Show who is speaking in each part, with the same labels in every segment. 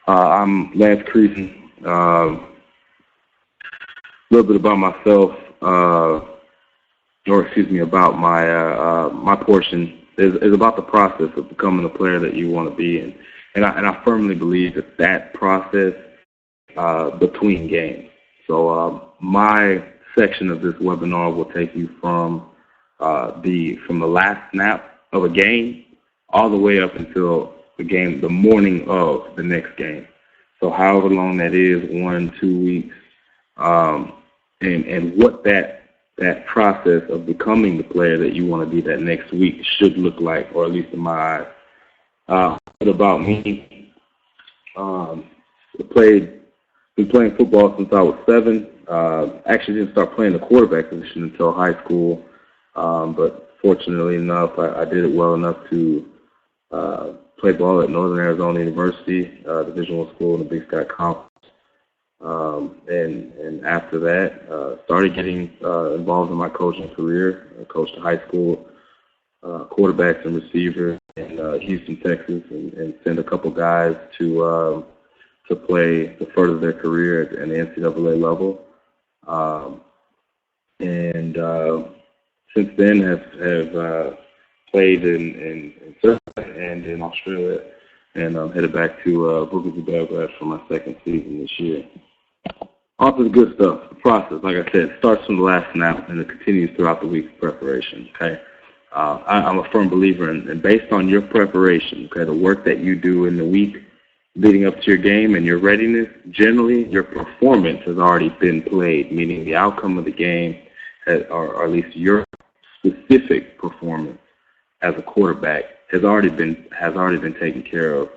Speaker 1: I'm Lance Kriesien. A little bit about myself, about my portion is about the process of becoming the player that you want to be, and I firmly believe that process between games. So my section of this webinar will take you from the last snap of a game all the way up until the morning of the next game. So however long that is, 1, 2 weeks, and what that process of becoming the player that you want to be that next week should look like, or at least in my eyes. About me, been playing football since I was 7. Actually didn't start playing the quarterback position until high school, but fortunately enough, I did it well enough to play ball at Northern Arizona University, Division I school in the Big Sky Conference. And after that, started getting involved in my coaching career. I coached high school quarterbacks and receivers in Houston, Texas, and sent a couple guys to play to further their career at the NCAA level. Since then have played in Serbia and in Australia, and I'm headed back to Booker Belgrade for my second season this year. Off to the good stuff. The process, like I said, starts from the last snap and it continues throughout the week's preparation. Okay, I'm a firm believer in, and based on your preparation, okay, the work that you do in the week leading up to your game and your readiness, generally your performance has already been played, meaning the outcome of the game, or at least your specific performance as a quarterback has already been taken care of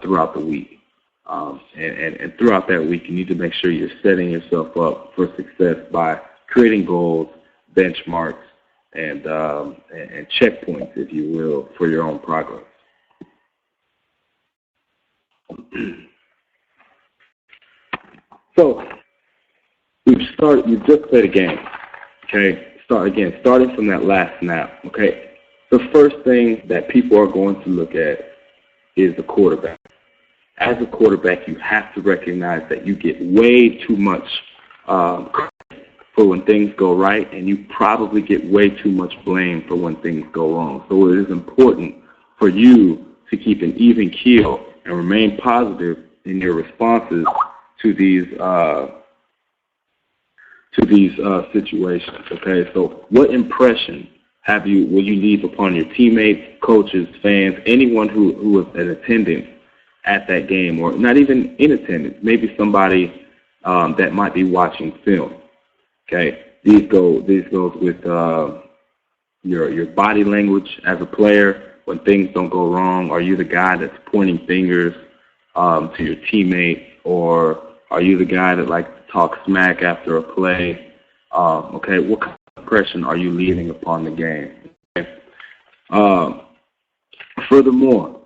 Speaker 1: throughout the week. And throughout that week, you need to make sure you're setting yourself up for success by creating goals, benchmarks, and checkpoints, if you will, for your own progress. So you've just played a game. Okay, starting from that last snap. Okay. The first thing that people are going to look at is the quarterback. As a quarterback, you have to recognize that you get way too much credit for when things go right, and you probably get way too much blame for when things go wrong. So it is important for you to keep an even keel and remain positive in your responses to these situations. Okay, so what impression will you leave upon your teammates, coaches, fans, anyone who was in attendance at that game, or not even in attendance, maybe somebody that might be watching film? Okay, these goes with your body language as a player when things don't go wrong. Are you the guy that's pointing fingers to your teammate, or are you the guy that likes to talk smack after a play? Okay, what kind of impression are you leaving upon the game? Okay. Furthermore,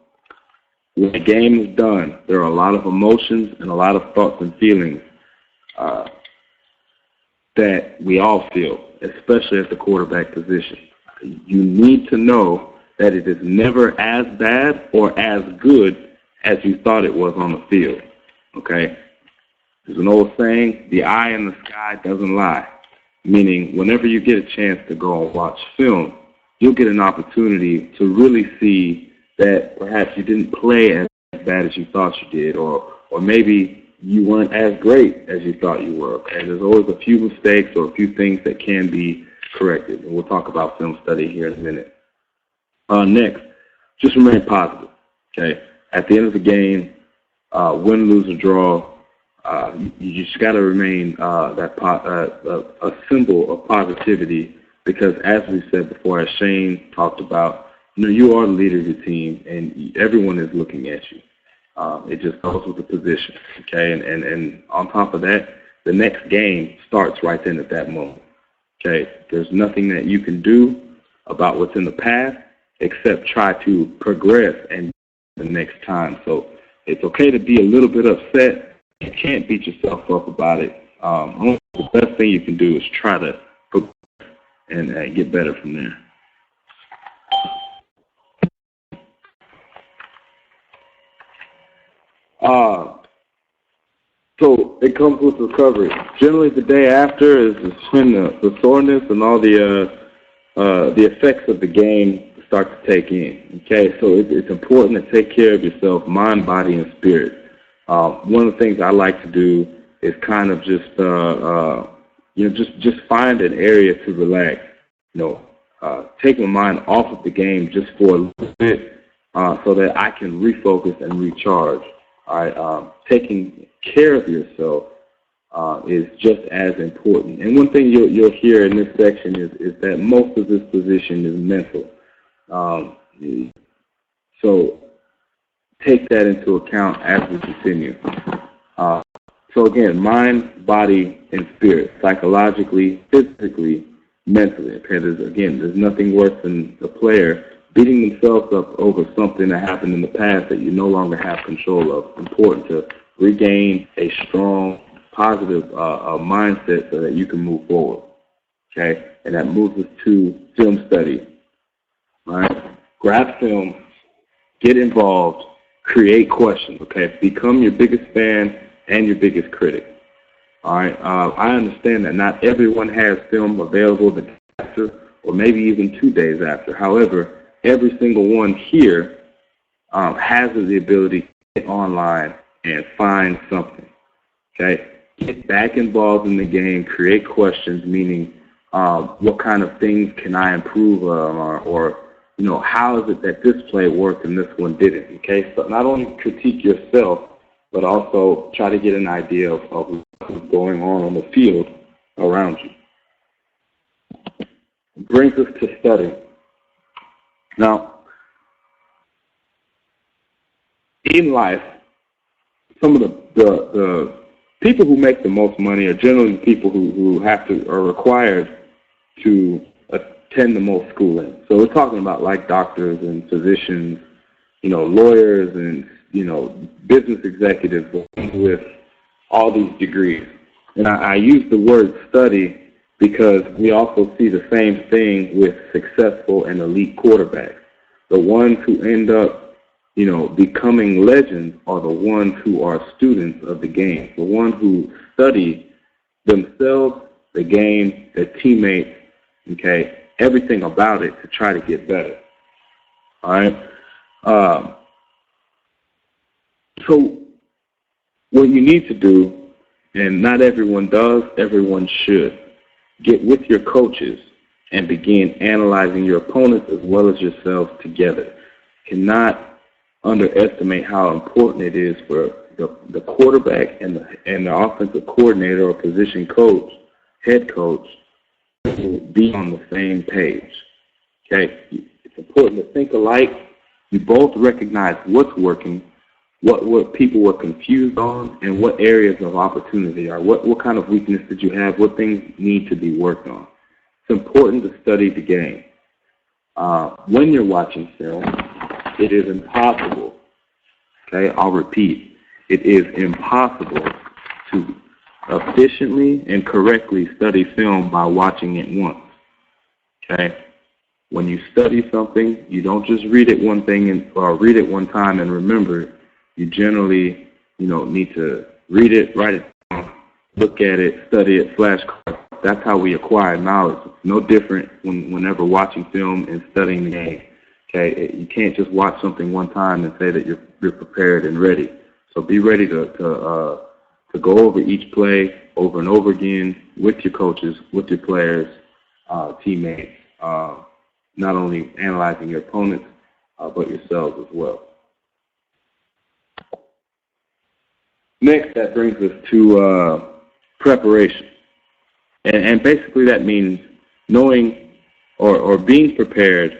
Speaker 1: when the game is done, there are a lot of emotions and a lot of thoughts and feelings that we all feel, especially at the quarterback position. You need to know that it is never as bad or as good as you thought it was on the field. Okay? There's an old saying, the eye in the sky doesn't lie, meaning whenever you get a chance to go and watch film, you'll get an opportunity to really see that perhaps you didn't play as bad as you thought you did, or maybe you weren't as great as you thought you were. Okay? There's always a few mistakes or a few things that can be corrected, and we'll talk about film study here in a minute. Next, just remain positive. Okay? At the end of the game, win, lose, or draw, you just got to remain a symbol of positivity, because as we said before, as Shane talked about, you are the leader of your team, and everyone is looking at you. It just goes with the position, okay? And on top of that, the next game starts right then at that moment, okay? There's nothing that you can do about what's in the past except try to progress and the next time. So it's okay to be a little bit upset. You can't beat yourself up about it. The best thing you can do is try to progress and get better from there. So it comes with recovery. Generally, the day after is when the soreness and all the effects of the game start to take in. Okay, so it's important to take care of yourself, mind, body, and spirit. One of the things I like to do is kind of just just find an area to relax. Take my mind off of the game just for a little bit, so that I can refocus and recharge. All right, taking care of yourself is just as important. And one thing you'll hear in this section is that most of this position is mental. So take that into account as we continue. So again, mind, body, and spirit, psychologically, physically, mentally. Okay, there's nothing worse than a player beating themselves up over something that happened in the past that you no longer have control of. It's important to regain a strong, positive mindset so that you can move forward. Okay, and that moves us to film study. All right, grab film, get involved, create questions. Okay, become your biggest fan and your biggest critic. All right, I understand that not everyone has film available the day after, or maybe even 2 days after. However, every single one here has the ability to get online and find something. Okay, get back involved in the game, create questions, meaning what kind of things can I improve on, or how is it that this play worked and this one didn't? Okay, so not only critique yourself, but also try to get an idea of what's going on the field around you. It brings us to study. Now, in life, some of the people who make the most money are generally the people who are required to attend the most schooling. So we're talking about like doctors and physicians, lawyers and business executives with all these degrees. And I use the word study because we also see the same thing with successful and elite quarterbacks. The ones who end up, becoming legends are the ones who are students of the game, the ones who study themselves, the game, their teammates, okay, everything about it to try to get better. All right? So what you need to do, and not everyone does, everyone should, get with your coaches and begin analyzing your opponents as well as yourselves together. Cannot underestimate how important it is for the quarterback and the offensive coordinator or position coach, head coach, to be on the same page. Okay, it's important to think alike. You both recognize what's working, what people were confused on, and what areas of opportunity are. What kind of weakness did you have? What things need to be worked on? It's important to study the game. When you're watching film, it is impossible, okay, I'll repeat, it is impossible to efficiently and correctly study film by watching it once, okay? When you study something, you don't just read it one time and remember it. You generally, need to read it, write it down, look at it, study it, flashcards. That's how we acquire knowledge. It's no different whenever watching film and studying the game. Okay, you can't just watch something one time and say that you're prepared and ready. So be ready to go over each play over and over again with your coaches, with your players, teammates, not only analyzing your opponents, but yourselves as well. Next, that brings us to preparation. And basically that means knowing or being prepared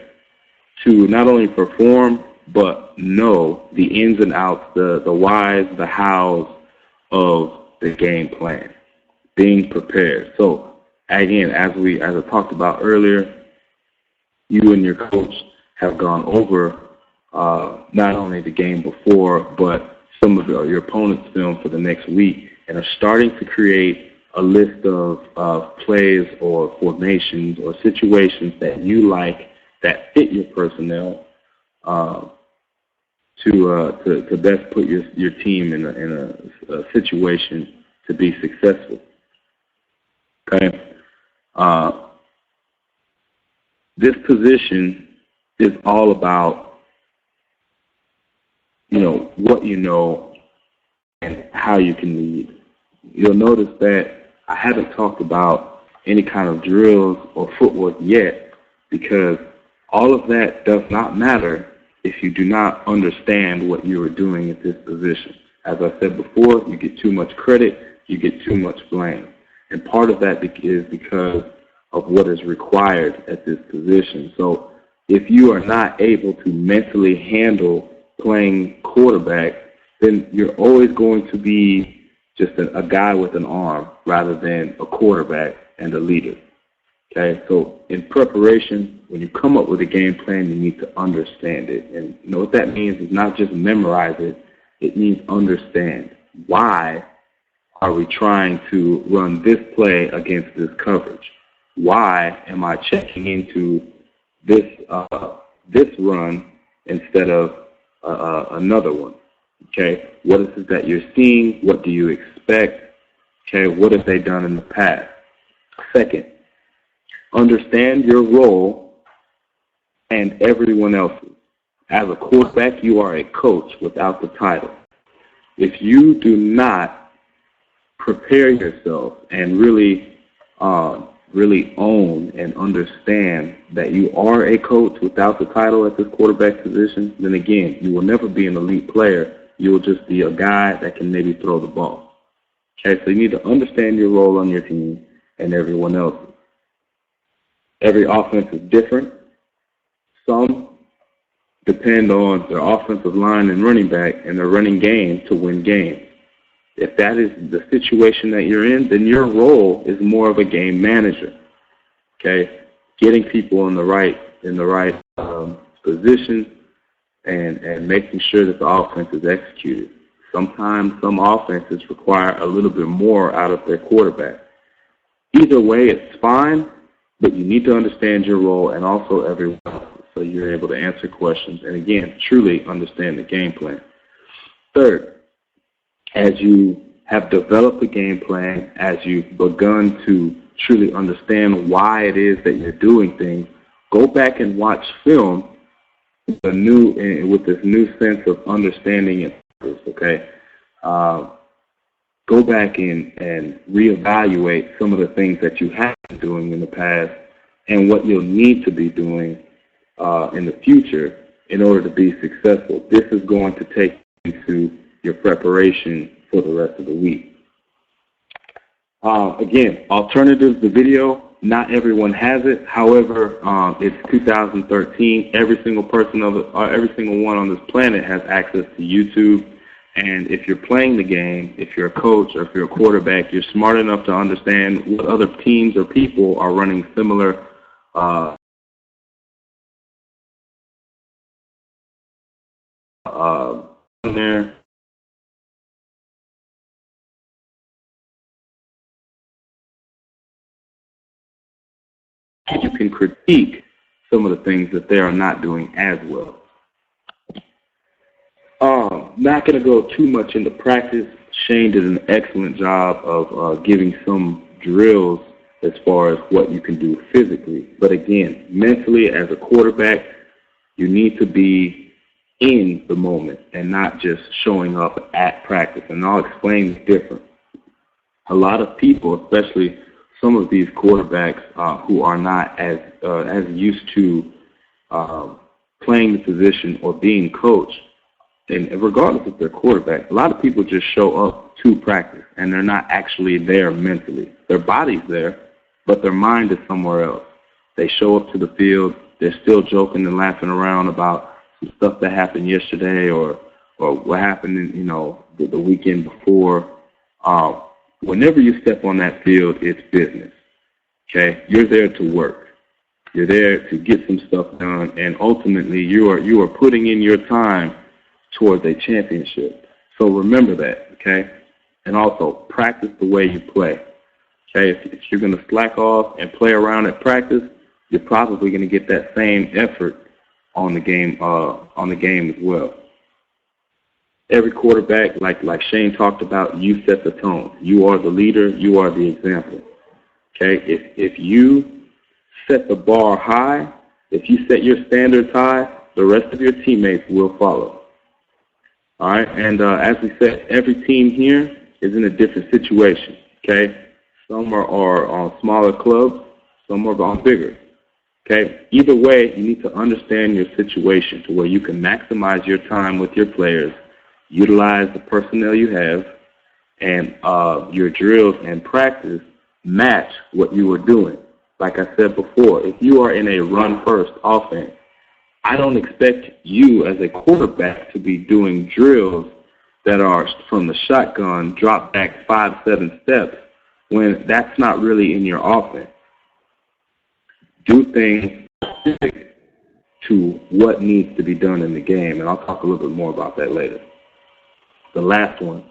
Speaker 1: to not only perform, but know the ins and outs, the whys, the hows of the game plan. Being prepared. So again, as I talked about earlier, you and your coach have gone over not only the game before, but some of your opponent's film for the next week, and are starting to create a list of plays or formations or situations that you like that fit your personnel to best put your team in a situation to be successful. Okay. This position is all about, what you know and how you can lead. You'll notice that I haven't talked about any kind of drills or footwork yet, because all of that does not matter if you do not understand what you are doing at this position. As I said before, you get too much credit, you get too much blame. And part of that is because of what is required at this position. So if you are not able to mentally handle playing quarterback, then you're always going to be just a guy with an arm rather than a quarterback and a leader. Okay, so in preparation, when you come up with a game plan, you need to understand it. And what that means is not just memorize it, it means understand. Why are we trying to run this play against this coverage? Why am I checking into this run instead of another one? Okay, what is it that you're seeing? What do you expect? Okay, what have they done in the past? Second, understand your role and everyone else's. As a quarterback, you are a coach without the title. If you do not prepare yourself and really own and understand that you are a coach without the title at this quarterback position, then again, you will never be an elite player. You will just be a guy that can maybe throw the ball. Okay, so you need to understand your role on your team and everyone else's. Every offense is different. Some depend on their offensive line and running back and their running game to win games. If that is the situation that you're in, then your role is more of a game manager. Okay, getting people in the right position and making sure that the offense is executed. Sometimes some offenses require a little bit more out of their quarterback. Either way, it's fine, but you need to understand your role and also everyone else so you're able to answer questions and, again, truly understand the game plan. Third, as you have developed a game plan, as you've begun to truly understand why it is that you're doing things, go back and watch film with this new sense of understanding and purpose, okay? Go back and reevaluate some of the things that you have been doing in the past and what you'll need to be doing in the future in order to be successful. This is going to take you to your preparation for the rest of the week. Again, alternatives to video, not everyone has it. However, it's 2013. Every single one on this planet has access to YouTube. And if you're playing the game, if you're a coach or if you're a quarterback, you're smart enough to understand what other teams or people are running similar there. You can critique some of the things that they are not doing as well. Not going to go too much into practice. Shane did an excellent job of giving some drills as far as what you can do physically. But again, mentally as a quarterback, you need to be in the moment and not just showing up at practice. And I'll explain the difference. A lot of people, especially some of these quarterbacks who are not as used to playing the position or being coached, and regardless of their quarterback, a lot of people just show up to practice, and they're not actually there mentally. Their body's there, but their mind is somewhere else. They show up to the field, they're still joking and laughing around about some stuff that happened yesterday or what happened in, the weekend before. Whenever you step on that field, it's business. Okay? You're there to work. You're there to get some stuff done, and ultimately you are putting in your time towards a championship. So remember that, okay? And also practice the way you play. Okay? If you're going to slack off and play around at practice, you're probably going to get that same effort on the game as well. every quarterback, like Shane talked about, you set the tone. You are the leader. You are the example. Okay? If you set the bar high, if you set your standards high, the rest of your teammates will follow. All right? And as we said, every team here is in a different situation. Okay? Some are on smaller clubs. Some are on bigger. Okay? Either way, you need to understand your situation to where you can maximize your time with your players, utilize the personnel you have, and your drills and practice match what you were doing. Like I said before, if you are in a run-first offense, I don't expect you as a quarterback to be doing drills that are from the shotgun, drop back 5-7 steps, when that's not really in your offense. Do things specific to what needs to be done in the game, and I'll talk a little bit more about that later. The last one,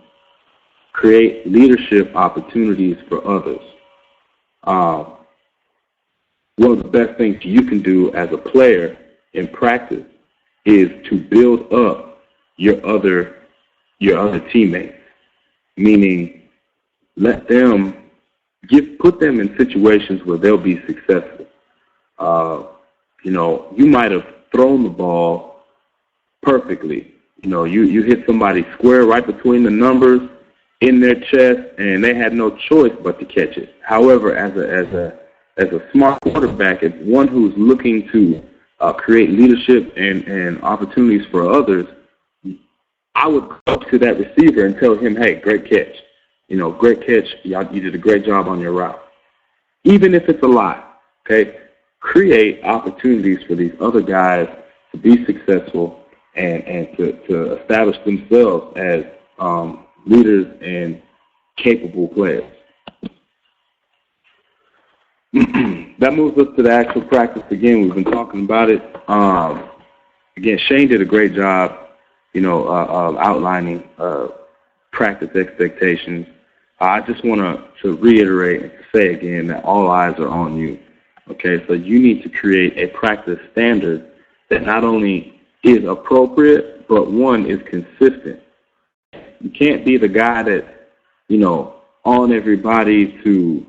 Speaker 1: create leadership opportunities for others. One of the best things you can do as a player in practice is to build up your other teammates, meaning let them put them in situations where they'll be successful. You might have thrown the ball perfectly. You hit somebody square right between the numbers in their chest, and they had no choice but to catch it. However, as a smart quarterback, as one who's looking to create leadership and opportunities for others, I would go up to that receiver and tell him, hey, great catch. Great catch. You did a great job on your route. Even if it's a lie, okay? Create opportunities for these other guys to be successful and to establish themselves as leaders and capable players. That moves us to the actual practice again. We've been talking about it. Again, Shane did a great job, of outlining practice expectations. I just want to reiterate and say again that all eyes are on you. Okay, so you need to create a practice standard that not only is appropriate, but one is consistent. You can't be the guy that, on everybody to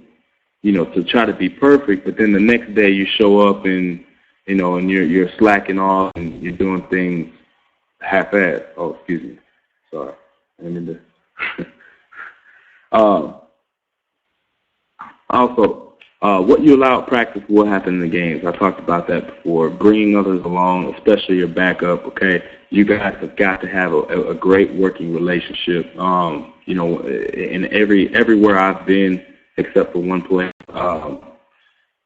Speaker 1: try to be perfect, but then the next day you show up and, and you're slacking off and you're doing things half-assed. Oh, excuse me. Sorry. I didn't mean to. Also, what you allow at practice will happen in the games. I talked about that before. Bringing others along, especially your backup, okay? You guys have got to have a great working relationship. In everywhere I've been, except for one place,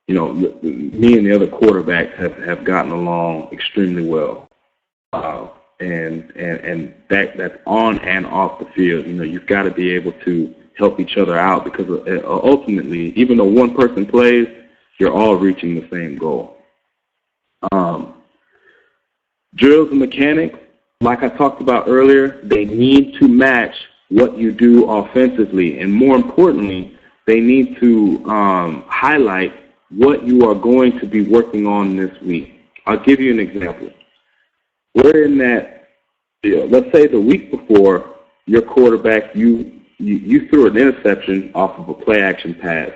Speaker 1: me and the other quarterbacks have gotten along extremely well. And that's on and off the field. You've got to be able to help each other out because ultimately, even though one person plays, you're all reaching the same goal. Drills and mechanics, like I talked about earlier, they need to match what you do offensively, and more importantly, they need to highlight what you are going to be working on this week. I'll give you an example. We're in that, let's say the week before, your quarterback, you threw an interception off of a play-action pass,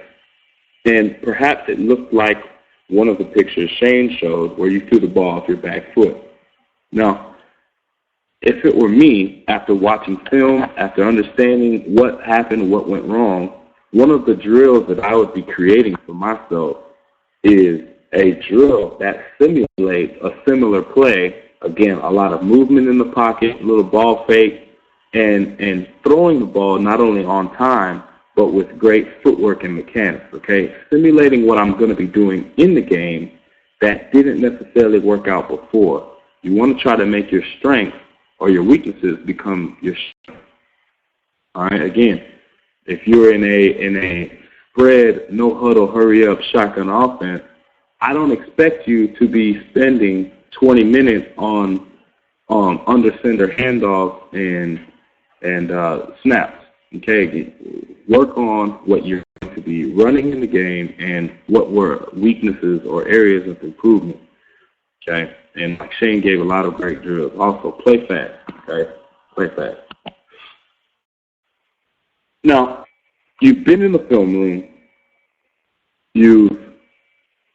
Speaker 1: and perhaps it looked like one of the pictures Shane showed where you threw the ball off your back foot. Now, if it were me, after watching film, after understanding what happened, what went wrong, one of the drills that I would be creating for myself is a drill that simulates a similar play. Again, a lot of movement in the pocket, a little ball fake, and throwing the ball not only on time, but with great footwork and mechanics, okay? Simulating what I'm going to be doing in the game that didn't necessarily work out before. You want to try to make your strengths or your weaknesses become your strengths. All right, again, if you're in a spread, no huddle, hurry up, shotgun offense, I don't expect you to be spending 20 minutes on under center handoffs and snaps. Okay, work on what you're going to be running in the game and what were weaknesses or areas of improvement. Okay, and Shane gave a lot of great drills. Also, play fast. Okay, Play fast. Now, you've been in the film room. You've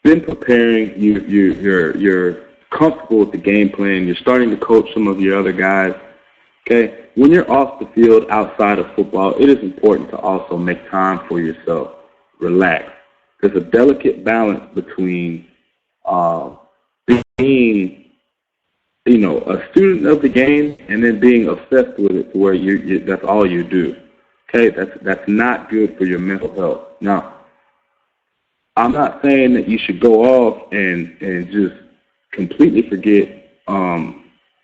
Speaker 1: been preparing. You're comfortable with the game plan. You're starting to coach some of your other guys. Okay? When you're off the field outside of football, it is important to also make time for yourself. Relax. There's a delicate balance between being, a student of the game and then being obsessed with it to where that's all you do. Okay? That's not good for your mental health. Now, I'm not saying that you should go off and just completely forget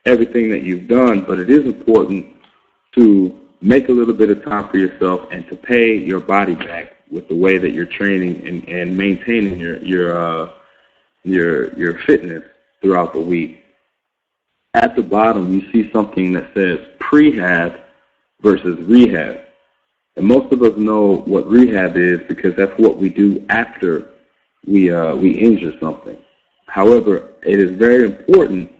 Speaker 1: everything that you've done, but it is important to make a little bit of time for yourself and to pay your body back with the way that you're training and maintaining your fitness throughout the week. At the bottom, you see something that says prehab versus rehab. And most of us know what rehab is because that's what we do after we injure something. However, it is very important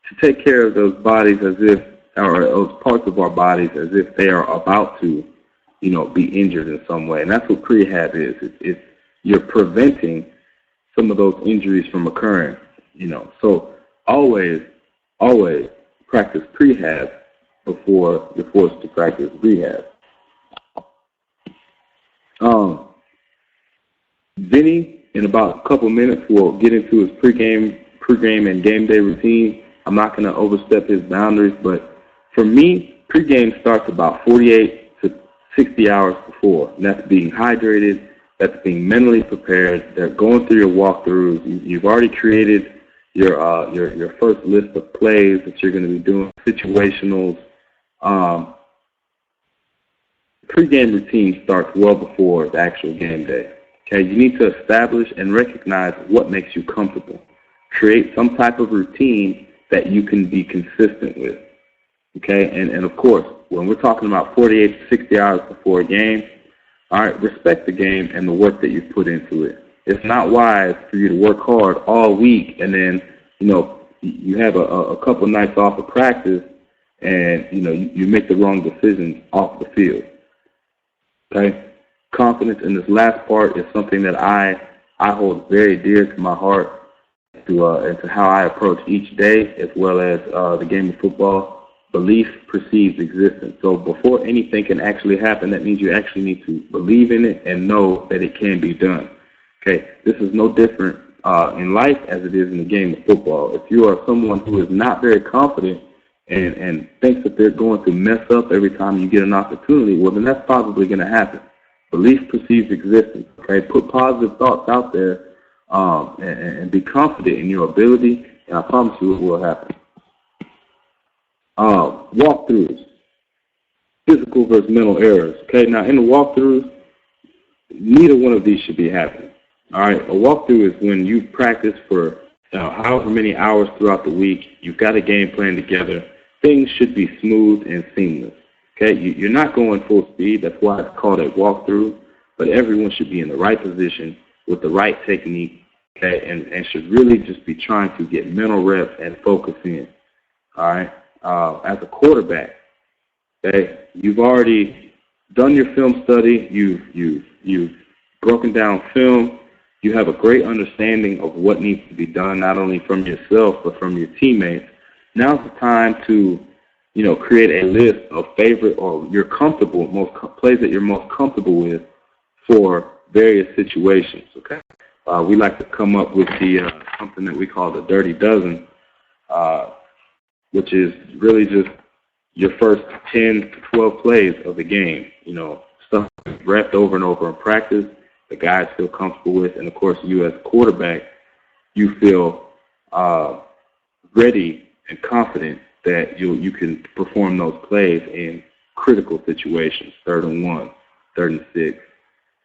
Speaker 1: to take care of those bodies or those parts of our bodies as if they are about to, be injured in some way. And that's what prehab is. It's you're preventing some of those injuries from occurring, So always practice prehab before you're forced to practice rehab. Vinny, in about a couple minutes, will get into his pregame and game day routine. I'm not going to overstep his boundaries, but for me, pregame starts about 48 to 60 hours before. And that's being hydrated. That's being mentally prepared. They're going through your walkthroughs. You've already created your first list of plays that you're going to be doing, situationals. Pre-game routine starts well before the actual game day. Okay, you need to establish and recognize what makes you comfortable. Create some type of routine that you can be consistent with. Okay, and of course, when we're talking about 48 to 60 hours before a game, all right, respect the game and the work that you've put into it. It's not wise for you to work hard all week and then, you have a couple nights off of practice and, you make the wrong decisions off the field. Okay? Confidence in this last part is something that I hold very dear to my heart and to how I approach each day as well as the game of football. Belief precedes existence. So before anything can actually happen, that means you actually need to believe in it and know that it can be done. Okay? This is no different in life as it is in the game of football. If you are someone who is not very confident and thinks that they're going to mess up every time you get an opportunity, well, then that's probably going to happen. Belief precedes existence. Okay, put positive thoughts out there and be confident in your ability, and I promise you it will happen. Walkthroughs, physical versus mental errors. Okay, now in the walkthroughs, neither one of these should be happening. All right, a walkthrough is when you practice for however many hours throughout the week. You've got a game plan together. Things should be smooth and seamless. Okay, you're not going full speed. That's why it's called a walkthrough. But everyone should be in the right position with the right technique. Okay, and should really just be trying to get mental reps and focus in. All right, as a quarterback, okay, you've already done your film study. You've broken down film. You have a great understanding of what needs to be done, not only from yourself but from your teammates. Now's the time to create a list of favorite or most plays that you're most comfortable with for various situations. Okay, we like to come up with the something that we call the dirty dozen, which is really just your first 10 to 12 plays of the game. Stuff repped over and over in practice. The guys feel comfortable with, and of course, you as a quarterback, you feel ready and confident that you can perform those plays in critical situations, 3rd and 1, 3rd and 6,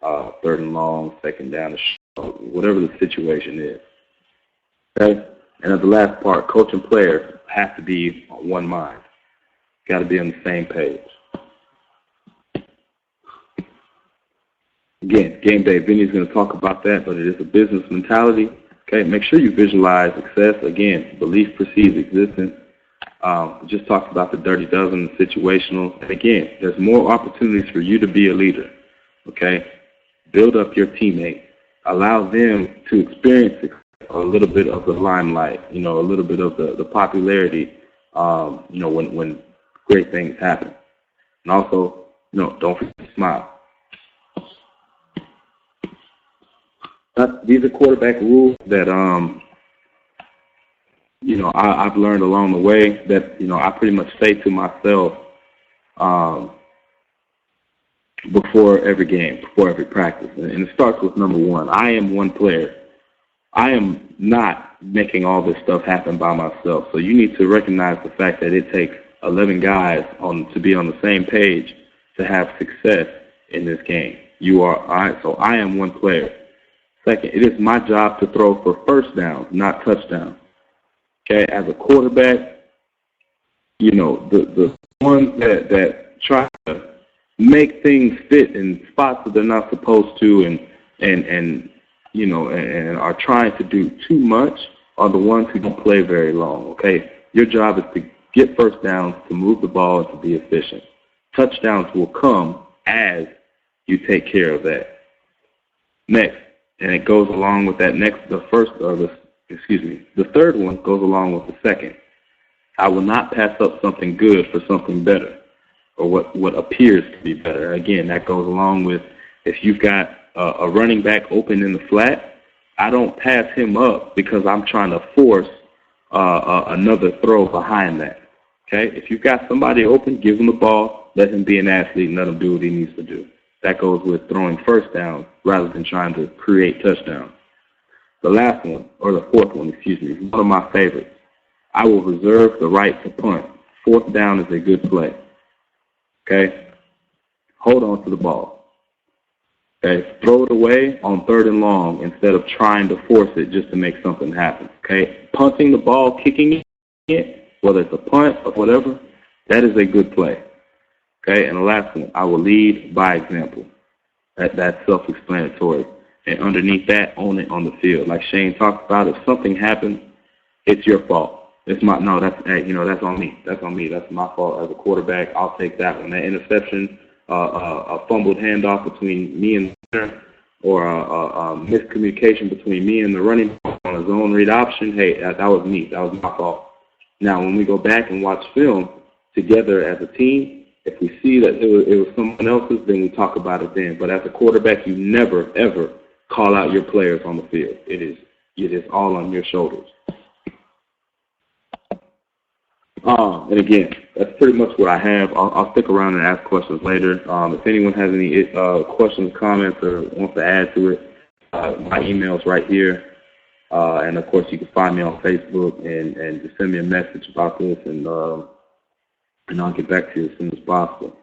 Speaker 1: 3rd and long, 2nd down, whatever the situation is. Okay? And at the last part, coach and player have to be on one mind. Got to be on the same page. Again, game day, Vinny's going to talk about that, but it is a business mentality. Okay, make sure you visualize success. Again, belief precedes existence. Just talked about the dirty dozen, the situational. And again, there's more opportunities for you to be a leader. Okay? Build up your teammates. Allow them to experience a little bit of the limelight, a little bit of the popularity, when great things happen. And also, don't forget to smile. These are quarterback rules that, I've learned along the way that, I pretty much say to myself before every game, before every practice. And it starts with number one. I am one player. I am not making all this stuff happen by myself. So you need to recognize the fact that it takes 11 guys to be on the same page to have success in this game. You are, all right, so I am one player. Second, it is my job to throw for first down, not touchdown. Okay, as a quarterback, the ones that try to make things fit in spots that they're not supposed to and are trying to do too much are the ones who don't play very long, okay? Your job is to get first downs, to move the ball, and to be efficient. Touchdowns will come as you take care of that. Next, and it goes along with that the third one goes along with the second. I will not pass up something good for something better, or what appears to be better. Again, that goes along with if you've got a running back open in the flat, I don't pass him up because I'm trying to force another throw behind that. Okay? If you've got somebody open, give him the ball, let him be an athlete, and let him do what he needs to do. That goes with throwing first down rather than trying to create touchdowns. The last one, or the fourth one, is one of my favorites. I will reserve the right to punt. Fourth down is a good play. Okay? Hold on to the ball. Okay? Throw it away on third and long instead of trying to force it just to make something happen. Okay? Punting the ball, kicking it, whether it's a punt or whatever, that is a good play. Okay? And the last one, I will lead by example. That's self-explanatory. And underneath that, own it on the field. Like Shane talked about, if something happens, it's your fault. That's on me. That's on me. That's my fault as a quarterback. I'll take that one. That interception, a fumbled handoff between me and the center, or a miscommunication between me and the running back on a zone read option, hey, that was me. That was my fault. Now, when we go back and watch film together as a team, if we see that it was someone else's, then we talk about it then. But as a quarterback, you never, ever call out your players on the field. It is all on your shoulders. And again, that's pretty much what I have. I'll stick around and ask questions later. If anyone has any questions, comments, or wants to add to it, my email's right here. And, of course, you can find me on Facebook and just send me a message about this, and I'll get back to you as soon as possible.